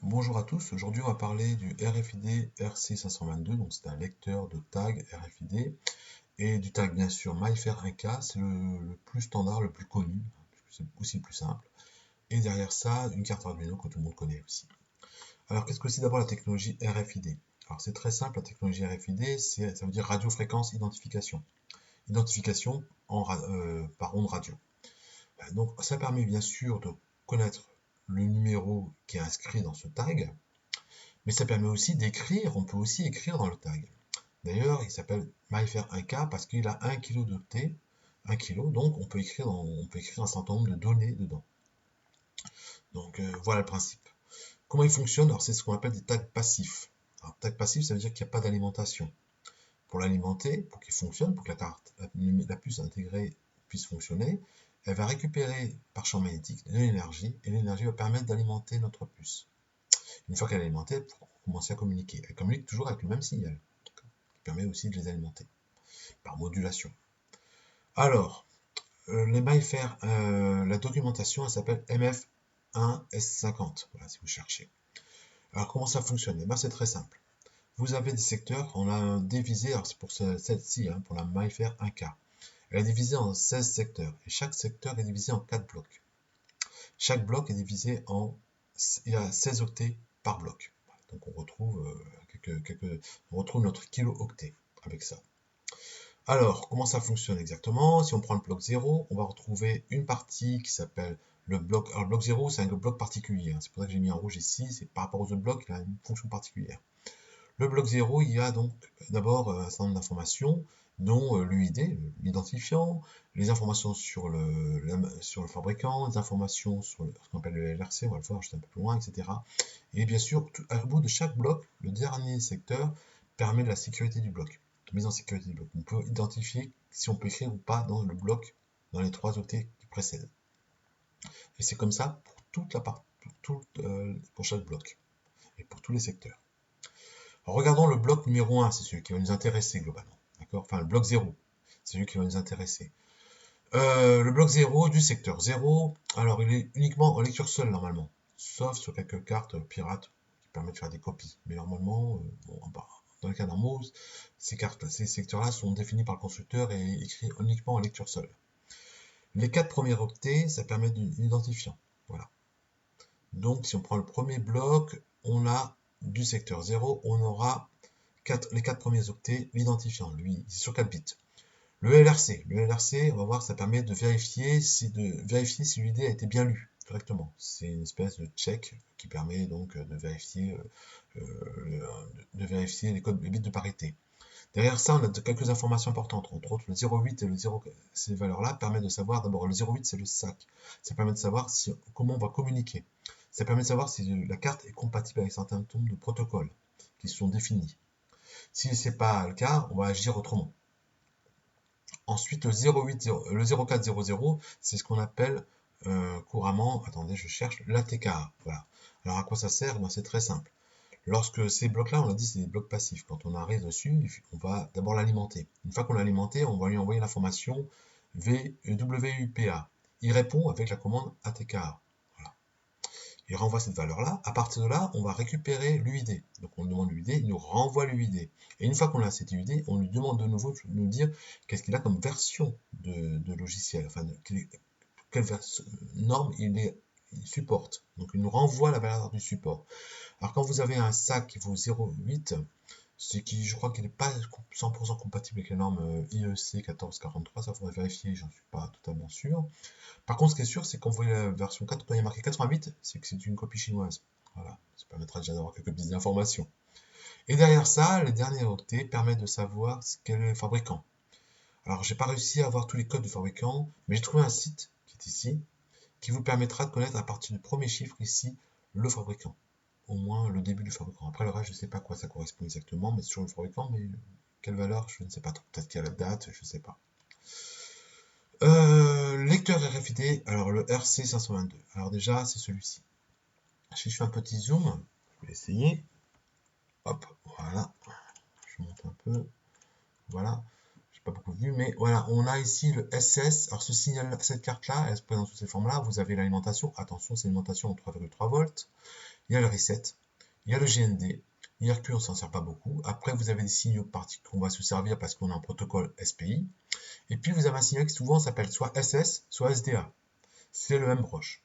Bonjour à tous, aujourd'hui on va parler du RFID RC522, donc c'est un lecteur de tag RFID, et du tag bien sûr MyFair 1K, c'est le plus standard, le plus connu, c'est aussi le plus simple, et derrière ça une carte Arduino que tout le monde connaît aussi. Alors qu'est-ce que c'est d'abord la technologie RFID? Alors c'est très simple, la technologie RFID, ça veut dire radiofréquence identification, identification par onde radio. Donc ça permet bien sûr de connaître le numéro qui est inscrit dans ce tag, mais ça permet aussi d'écrire, on peut aussi écrire dans le tag. D'ailleurs, il s'appelle MyFair 1K parce qu'il a 1 kg d'octet, 1 kg, donc on peut écrire un certain nombre de données dedans. Donc voilà le principe. Comment il fonctionne? Alors c'est ce qu'on appelle des tags passifs. Alors tag passif, ça veut dire qu'il n'y a pas d'alimentation. Pour l'alimenter, pour qu'il fonctionne, pour que la puce intégrée puisse fonctionner, elle va récupérer par champ magnétique de l'énergie, et l'énergie va permettre d'alimenter notre puce. Une fois qu'elle est alimentée, pour commencer à communiquer. Elle communique toujours avec le même signal, qui permet aussi de les alimenter par modulation. Alors, les MyFair, la documentation, elle s'appelle MF1S50, voilà, si vous cherchez. Alors, comment ça fonctionne? Ben, c'est très simple. Vous avez des secteurs, on a divisé, alors c'est pour celle-ci, pour la MyFair 1K. Elle est divisée en 16 secteurs, et chaque secteur est divisé en 4 blocs. Chaque bloc est divisé il y a 16 octets par bloc. Donc on retrouve, on retrouve notre kilo-octet avec ça. Alors, comment ça fonctionne exactement? Si on prend le bloc 0, on va retrouver une partie qui s'appelle le bloc. Alors, le bloc 0, c'est un bloc particulier. C'est pour ça que j'ai mis en rouge ici. C'est par rapport aux autres blocs, il a une fonction particulière. Le bloc 0, il y a donc d'abord un certain nombre d'informations, dont l'UID, l'identifiant, les informations sur le fabricant, les informations sur ce qu'on appelle le LRC, on va le voir juste un peu plus loin, etc. Et bien sûr, à bout de chaque bloc, le dernier secteur permet de la sécurité du bloc, mise en sécurité du bloc. On peut identifier si on peut écrire ou pas dans le bloc, dans les 3 octets qui précèdent. Et c'est comme ça pour toute la part, pour chaque bloc et pour tous les secteurs. Alors, regardons le bloc numéro 1, c'est celui qui va nous intéresser globalement. D'accord? Enfin, le bloc 0, c'est celui qui va nous intéresser. Le bloc 0 du secteur 0, alors il est uniquement en lecture seule normalement, sauf sur quelques cartes pirates qui permettent de faire des copies. Mais normalement, dans le cas d'un mot, ces secteurs-là sont définis par le constructeur et écrits uniquement en lecture seule. Les 4 premiers octets, ça permet d'identifiant. Voilà. Donc si on prend le premier bloc, on a du secteur 0, on aura les 4 premiers octets, l'identifiant, lui, c'est sur 4 bits. Le LRC, on va voir, ça permet de vérifier si l'UID a été bien lu correctement. C'est une espèce de check qui permet donc de vérifier les bits de parité. Derrière ça, on a quelques informations importantes, entre autres le 0,8 et le 0, ces valeurs-là permettent de savoir, d'abord le 0,8 c'est le SAC, ça permet de savoir comment on va communiquer. Ça permet de savoir si la carte est compatible avec un certain nombre de protocoles qui sont définis. Si ce n'est pas le cas, on va agir autrement. Ensuite, le 0400, c'est ce qu'on appelle couramment, attendez, je cherche, l'ATKA. Voilà. Alors à quoi ça sert? C'est très simple. Lorsque ces blocs-là, on a dit c'est des blocs passifs. Quand on arrive dessus, on va d'abord l'alimenter. Une fois qu'on l'a alimenté, on va lui envoyer l'information WUPA. Il répond avec la commande ATKA. Voilà. Il renvoie cette valeur-là. À partir de là, on va récupérer l'UID. Donc on lui demande l'UID, il nous renvoie l'UID. Et une fois qu'on a cette UID, on lui demande de nouveau de nous dire qu'est-ce qu'il a comme version de logiciel, enfin quelle norme il supporte. Donc il nous renvoie la valeur du support. Alors quand vous avez un SAC qui vaut 0,8, c'est qui, je crois qu'il n'est pas 100% compatible avec les normes IEC 1443, ça faudrait vérifier, j'en suis pas totalement sûr. Par contre, ce qui est sûr, c'est quand vous voyez la version 4, quand il y a marqué 88, c'est que c'est une copie chinoise. Voilà, ça permettra déjà d'avoir quelques petites informations. Et derrière ça, les derniers octets permettent de savoir quel est le fabricant. Alors, j'ai pas réussi à avoir tous les codes du fabricant, mais j'ai trouvé un site qui est ici, qui vous permettra de connaître à partir du premier chiffre ici le fabricant. Au moins le début du fabricant. Après le reste, je ne sais pas à quoi ça correspond exactement, mais c'est sur le fabricant, mais quelle valeur, je ne sais pas trop. Peut-être qu'il y a la date, je ne sais pas. Lecteur RFID, alors le RC522. Alors déjà, c'est celui-ci. Si je fais un petit zoom, je vais essayer. Hop, voilà. Je monte un peu. Voilà. J'ai pas beaucoup vu, mais voilà, on a ici le SS. Alors ce signal, cette carte-là, elle se présente sous cette forme-là. Vous avez l'alimentation. Attention, c'est l'alimentation en 3,3 volts. il y a le reset, il y a le GND, IRQ, on ne s'en sert pas beaucoup. Après, vous avez des signaux particuliers qu'on va se servir parce qu'on a un protocole SPI. Et puis, vous avez un signal qui souvent s'appelle soit SS, soit SDA. C'est le même broche.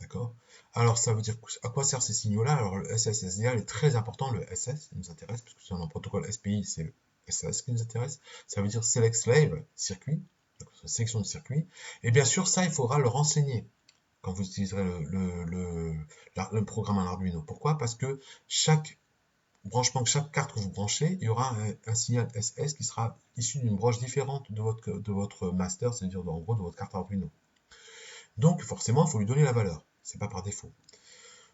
D'accord? Alors, ça veut dire à quoi servent ces signaux-là? Alors, le SS, SDA est très important. Le SS nous intéresse, parce que c'est un protocole SPI, c'est le SS qui nous intéresse. Ça veut dire Select Slave, circuit, sélection de circuit. Et bien sûr, ça, il faudra le renseigner quand vous utiliserez le programme en Arduino. Pourquoi? Parce que chaque branchement, chaque carte que vous branchez, il y aura un signal SS qui sera issu d'une broche différente de votre master, c'est-à-dire en gros de votre carte Arduino. Donc forcément, il faut lui donner la valeur. C'est pas par défaut.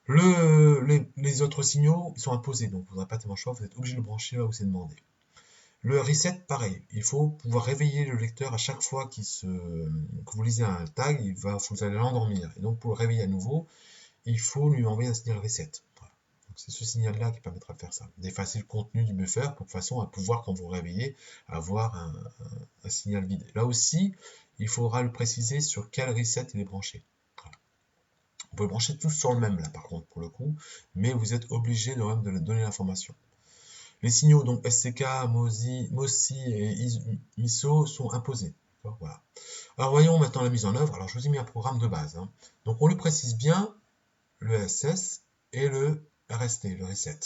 Les autres signaux, ils sont imposés, donc vous n'aurez pas tellement le choix, vous êtes obligé de le brancher là où c'est demandé. Le reset, pareil, il faut pouvoir réveiller le lecteur à chaque fois que vous lisez un tag, vous allez l'endormir. Et donc pour le réveiller à nouveau, il faut lui envoyer un signal reset. Voilà. C'est ce signal-là qui permettra de faire ça, d'effacer le contenu du buffer pour de façon à pouvoir, quand vous réveillez, avoir un signal vide. Là aussi, il faudra le préciser sur quel reset il est branché. Voilà. Vous pouvez brancher tous sur le même là par contre pour le coup, mais vous êtes obligé de donner l'information. Les signaux donc SCK, MOSI et MISO sont imposés. Voilà. Alors voyons maintenant la mise en œuvre. Alors je vous ai mis un programme de base. Hein. Donc on lui précise bien le SS et le RST, le reset.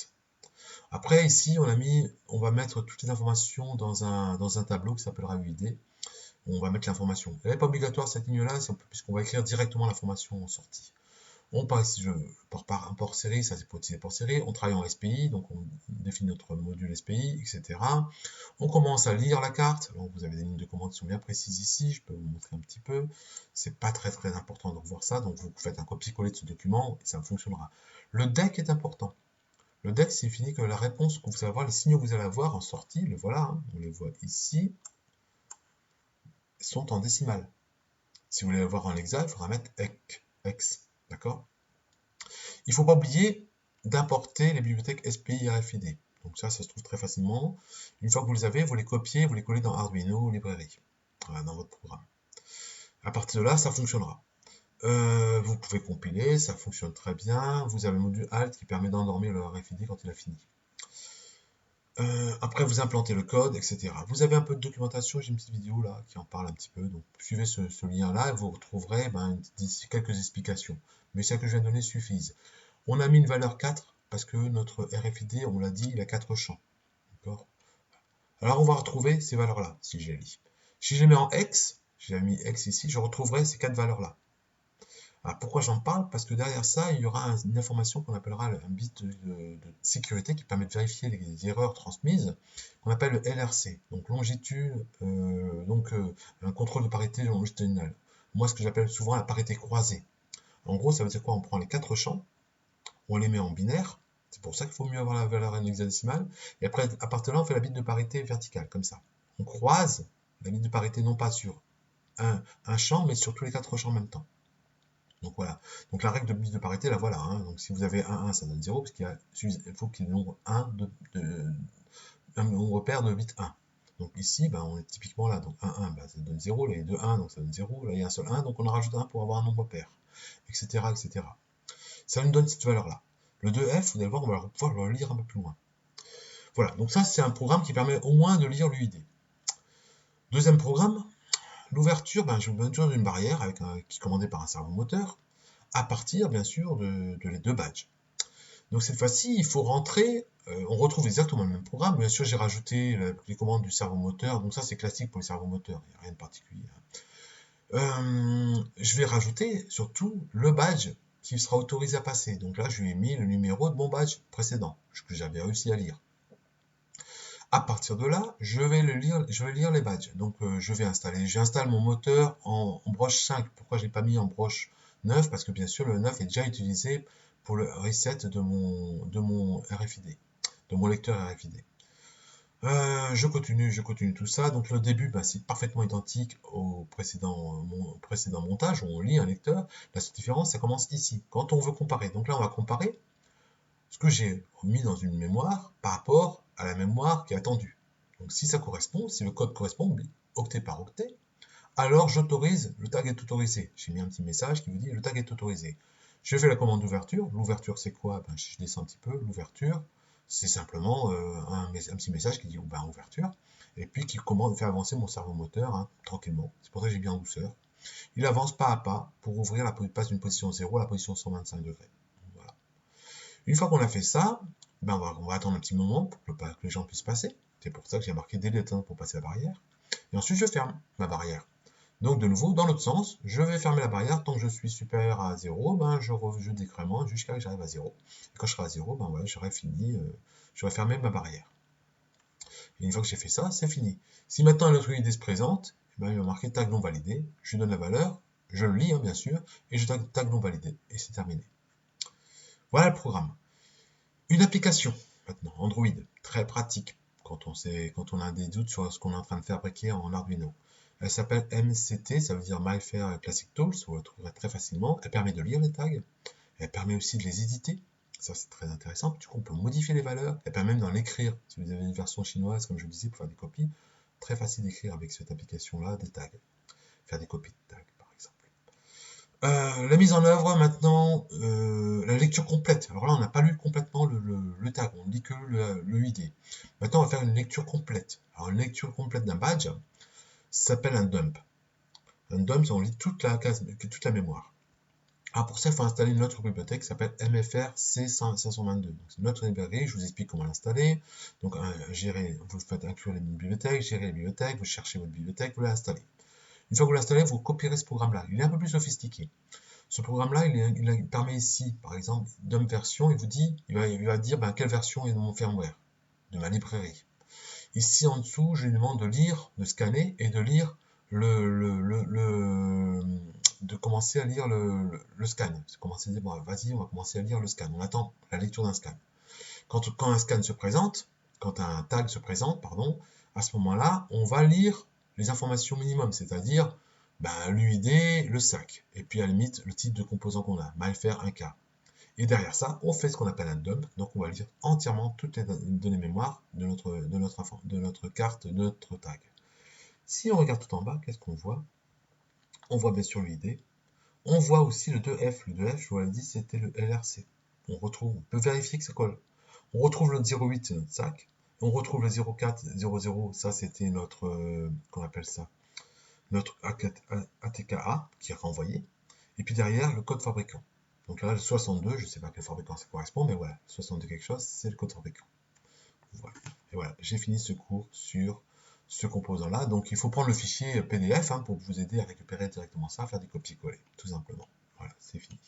Après ici on va mettre toutes les informations dans un tableau qui s'appellera UID. On va mettre l'information. Elle n'est pas obligatoire cette ligne-là, puisqu'on va écrire directement l'information en sortie. On part ici un port série, ça c'est pour utiliser port série. On travaille en SPI, donc on définit notre module SPI, etc. On commence à lire la carte. Alors vous avez des lignes de commande qui sont bien précises ici, je peux vous montrer un petit peu. C'est pas très important de revoir ça, donc vous faites un copier-coller de ce document et ça fonctionnera. Le DEC est important. Le DEC signifie que la réponse que vous allez avoir, les signaux que vous allez avoir en sortie, le voilà, hein, on les voit ici, sont en décimale. Si vous voulez les voir en hexadécimal, il faudra mettre hex. D'accord? Il ne faut pas oublier d'importer les bibliothèques SPI RFID. Donc ça se trouve très facilement. Une fois que vous les avez, vous les copiez, vous les collez dans Arduino ou librairie, voilà, dans votre programme. À partir de là, ça fonctionnera. Vous pouvez compiler, ça fonctionne très bien. Vous avez le module Alt qui permet d'endormir le RFID quand il a fini. Après, vous implantez le code, etc. Vous avez un peu de documentation, j'ai une petite vidéo là qui en parle un petit peu. Donc, suivez ce lien-là et vous retrouverez d'ici quelques explications. Mais celles que je viens de donner suffisent. On a mis une valeur 4 parce que notre RFID, on l'a dit, il a 4 champs. D'accord? Alors, on va retrouver ces valeurs-là, si je les lis. Si je les mets en hex, j'ai mis hex ici, je retrouverai ces 4 valeurs-là. Alors, pourquoi j'en parle? Parce que derrière ça, il y aura une information qu'on appellera un bit de sécurité qui permet de vérifier les erreurs transmises, qu'on appelle le LRC, donc longitude, un contrôle de parité longitudinale. Moi, ce que j'appelle souvent la parité croisée. En gros, ça veut dire quoi? On prend les 4 champs, on les met en binaire, c'est pour ça qu'il faut mieux avoir la valeur en hexadécimale, et après, à partir de là, on fait la bit de parité verticale, comme ça. On croise la bit de parité non pas sur un champ, mais sur tous les 4 champs en même temps. Donc voilà. Donc la règle de bit de parité, la voilà. Hein. Donc si vous avez 1, 1, ça donne 0, parce qu'il faut qu'il y ait le nombre 1 un nombre pair de bits 1. Donc ici, on est typiquement là. Donc 1, 1, ça donne 0. Là, il y a 2, 1, donc ça donne 0. Là, il y a un seul 1, donc on en rajoute 1 pour avoir un nombre pair. Etc. etc. Ça nous donne cette valeur-là. Le 2F, vous allez voir, on va pouvoir le lire un peu plus loin. Voilà. Donc ça, c'est un programme qui permet au moins de lire l'UID. Deuxième programme, l'ouverture, je vous donne toujours une barrière qui est commandée par un servomoteur, à partir, bien sûr, de les 2 badges. Donc cette fois-ci, il faut rentrer, on retrouve exactement le même programme. Bien sûr, j'ai rajouté les commandes du servomoteur, donc ça c'est classique pour les servomoteurs, il n'y a rien de particulier. Je vais rajouter surtout le badge qui sera autorisé à passer. Donc là, je lui ai mis le numéro de mon badge précédent, que j'avais réussi à lire. À partir de là, je vais lire les badges. Donc j'installe mon moteur en broche 5. Pourquoi je l'ai pas mis en broche 9? Parce que bien sûr le 9 est déjà utilisé pour le reset de mon RFID, de mon lecteur RFID. Je continue tout ça. Donc le début, c'est parfaitement identique au précédent montage où on lit un lecteur. La seule différence, ça commence ici, quand on veut comparer. Donc là, on va comparer ce que j'ai mis dans une mémoire par rapport à la mémoire qui est attendue. Donc si ça correspond, si le code correspond, octet par octet, alors j'autorise, le tag est autorisé. J'ai mis un petit message qui vous dit le tag est autorisé. Je fais la commande d'ouverture. L'ouverture, c'est quoi? Ben, je descends un petit peu. L'ouverture, c'est simplement un petit message qui dit ben, ouverture, et puis qui fait avancer mon cerveau moteur hein, tranquillement. C'est pour ça que j'ai bien en douceur. Il avance pas à pas pour ouvrir passe d'une position 0 à la position 125 degrés. Voilà. Une fois qu'on a fait ça, ben on va attendre un petit moment pour que les gens puissent passer. C'est pour ça que j'ai marqué délai d'attente pour passer la barrière. Et ensuite, je ferme ma barrière. Donc, de nouveau, dans l'autre sens, je vais fermer la barrière. Tant que je suis supérieur à 0, ben, je décrémente jusqu'à ce que j'arrive à 0. Et quand je serai à 0, ben, voilà, j'aurai fini, j'aurai fermé ma barrière. Et une fois que j'ai fait ça, c'est fini. Si maintenant une autre idée se présente, ben, il va marquer tag non validé. Je lui donne la valeur, je le lis, hein, bien sûr, et je tag non validé. Et c'est terminé. Voilà le programme. Une application, maintenant, Android, très pratique quand on a des doutes sur ce qu'on est en train de fabriquer en Arduino. Elle s'appelle MCT, ça veut dire MyFair Classic Tools, vous la trouverez très facilement. Elle permet de lire les tags, elle permet aussi de les éditer, ça c'est très intéressant. Du coup, on peut modifier les valeurs, elle permet même d'en écrire. Si vous avez une version chinoise, comme je vous disais, pour faire des copies, très facile d'écrire avec cette application-là des tags, faire des copies de tags. La mise en œuvre maintenant, la lecture complète. Alors là, on n'a pas lu complètement le tag, on lit que le ID. Maintenant, on va faire une lecture complète. Alors, une lecture complète d'un badge, ça s'appelle un dump. Un dump, on lit toute la mémoire. Alors pour ça, il faut installer une autre bibliothèque qui s'appelle MFR C522. C'est notre librairie, je vous explique comment l'installer. Donc, vous faites inclure les bibliothèques, gérer les bibliothèques, vous cherchez votre bibliothèque, vous l'installez. Une fois que vous l'installez, vous copierez ce programme-là. Il est un peu plus sophistiqué. Ce programme-là, il permet ici, par exemple, dump version, il va dire quelle version est dans mon firmware, de ma librairie. Ici en dessous, je lui demande de lire, de scanner et de lire de commencer à lire le scan. Commencer à dire, bon, vas-y, on va commencer à lire le scan. On attend la lecture d'un scan. Quand un scan se présente, quand un tag se présente, pardon, à ce moment-là, on va lire les informations minimum, c'est-à-dire l'UID, le sac, et puis à la limite, le type de composant qu'on a, MyFair 1K. Et derrière ça, on fait ce qu'on appelle un dump, donc on va lire entièrement toutes les données mémoire de notre carte, de notre tag. Si on regarde tout en bas, qu'est-ce qu'on voit? On voit bien sûr l'UID, on voit aussi le 2F. Le 2F, je vous l'ai dit, c'était le LRC. On peut vérifier que ça colle. On retrouve le 08, c'est notre sac. On retrouve le 0400, ça c'était notre, qu'on appelle ça, notre ATKA qui est renvoyé. Et puis derrière, le code fabricant. Donc là, le 62, je ne sais pas quel fabricant ça correspond, mais voilà, 62 quelque chose, c'est le code fabricant. Voilà. Et voilà, j'ai fini ce cours sur ce composant-là. Donc il faut prendre le fichier PDF pour vous aider à récupérer directement ça, faire des copier-coller, tout simplement. Voilà, c'est fini.